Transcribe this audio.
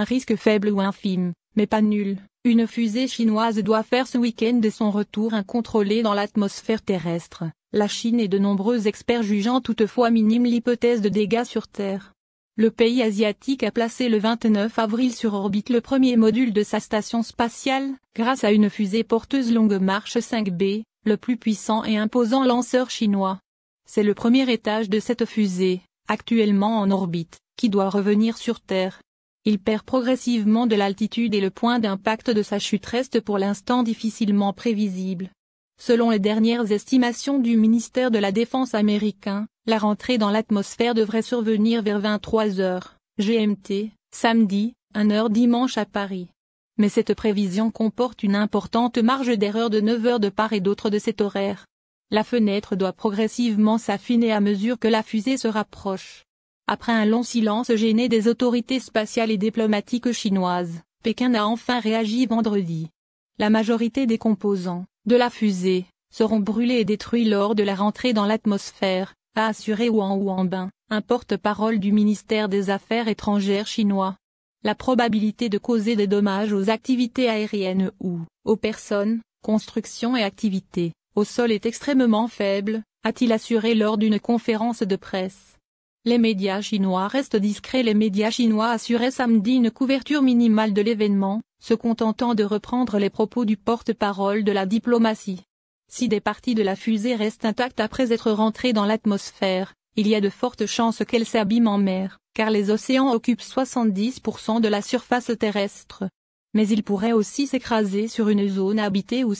un risque faible ou infime, mais pas nul. Une fusée chinoise doit faire ce week-end son retour incontrôlé dans l'atmosphère terrestre, la Chine et de nombreux experts jugeant toutefois minime l'hypothèse de dégâts sur Terre. Le pays asiatique a placé le 29 avril sur orbite le premier module de sa station spatiale, grâce à une fusée porteuse Longue Marche 5B, le plus puissant et imposant lanceur chinois. C'est le premier étage de cette fusée, actuellement en orbite, qui doit revenir sur Terre. Il perd progressivement de l'altitude et le point d'impact de sa chute reste pour l'instant difficilement prévisible. Selon les dernières estimations du ministère de la Défense américain, la rentrée dans l'atmosphère devrait survenir vers 23h, GMT, samedi, 1h dimanche à Paris. Mais cette prévision comporte une importante marge d'erreur de 9 heures de part et d'autre de cet horaire. La fenêtre doit progressivement s'affiner à mesure que la fusée se rapproche. Après un long silence gêné des autorités spatiales et diplomatiques chinoises, Pékin a enfin réagi vendredi. La majorité des composants de la fusée seront brûlés et détruits lors de la rentrée dans l'atmosphère, a assuré Wang Wenbin, un porte-parole du ministère des Affaires étrangères chinois. La probabilité de causer des dommages aux activités aériennes ou aux personnes, constructions et activités au sol est extrêmement faible, a-t-il assuré lors d'une conférence de presse. Les médias chinois restent discrets. Les médias chinois assuraient samedi une couverture minimale de l'événement, se contentant de reprendre les propos du porte-parole de la diplomatie. Si des parties de la fusée restent intactes après être rentrées dans l'atmosphère, il y a de fortes chances qu'elles s'abîment en mer, car les océans occupent 70% de la surface terrestre. Mais ils pourraient aussi s'écraser sur une zone habitée ou